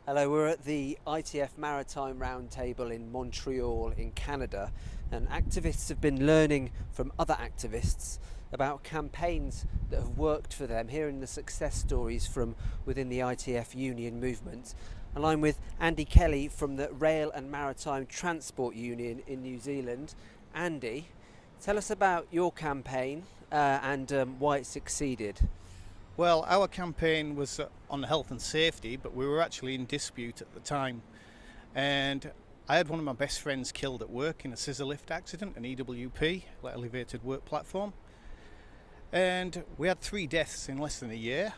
Hello, we're at the ITF Maritime Roundtable in Montreal in Canada, and activists have been learning from other activists about campaigns that have worked for them, hearing the success stories from within the ITF union movement. And I'm with Andy Kelly from the Rail and Maritime Transport Union in New Zealand. Andy, tell us about your campaign and why it succeeded. Well, our campaign was on health and safety, but we were actually in dispute at the time. And I had one of my best friends killed at work in a scissor lift accident, an EWP, elevated work platform. And we had 3 deaths in less than a year.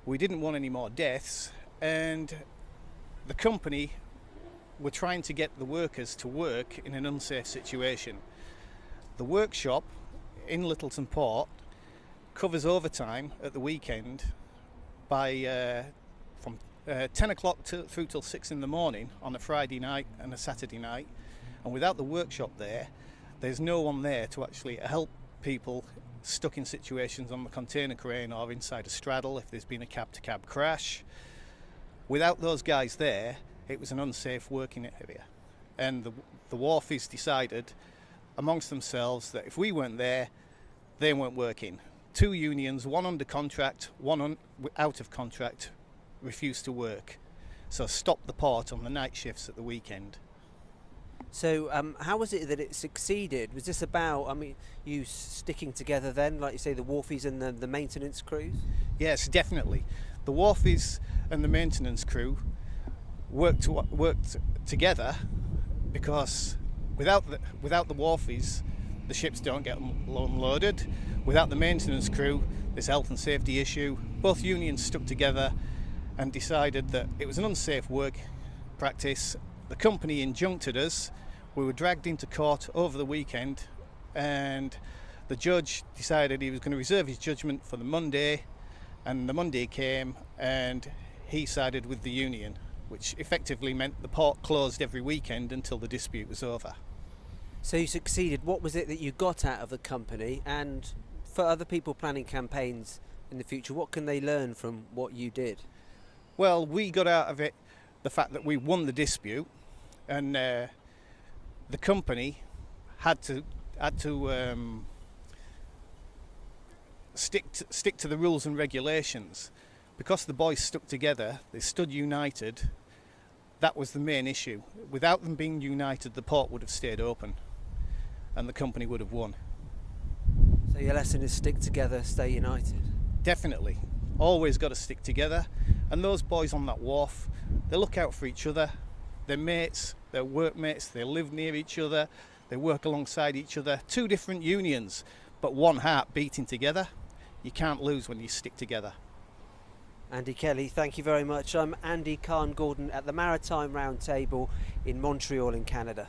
We didn't want any more deaths, and the company were trying to get the workers to work in an unsafe situation. The workshop in Littleton Port covers overtime at the weekend by from 10 o'clock through till 6 in the morning on a Friday night and a Saturday night, and without the workshop there's no one there to actually help people stuck in situations on the container crane or inside a straddle if there's been a cab-to-cab crash. Without those guys there, it was an unsafe working area, and the wharfies decided amongst themselves that if we weren't there, they weren't working. 2 unions, one under contract, one out of contract, refused to work. So stopped the port on the night shifts at the weekend. So how was it that it succeeded? Was this about, you sticking together then, like you say, the wharfies and the maintenance crews? Yes, definitely. The wharfies and the maintenance crew worked together, because without the wharfies, the ships don't get unloaded. Without the maintenance crew, this health and safety issue. Both unions stuck together and decided that it was an unsafe work practice. The company injuncted us. We were dragged into court over the weekend, and the judge decided he was going to reserve his judgment for the Monday, and the Monday came and he sided with the union, which effectively meant the port closed every weekend until the dispute was over. So you succeeded. What was it that you got out of the company? And for other people planning campaigns in the future, what can they learn from what you did? Well, we got out of it the fact that we won the dispute, and the company had to stick to the rules and regulations. Because the boys stuck together, they stood united. That was the main issue. Without them being united, the port would have stayed open, and the company would have won. So your lesson is stick together, stay united. Definitely. Always got to stick together. And those boys on that wharf, they look out for each other. They're mates, they're workmates, they live near each other, they work alongside each other. 2 different unions, but one heart beating together. You can't lose when you stick together. Andy Kelly, thank you very much. I'm Andy Carn-Gordon at the Maritime Roundtable in Montreal in Canada.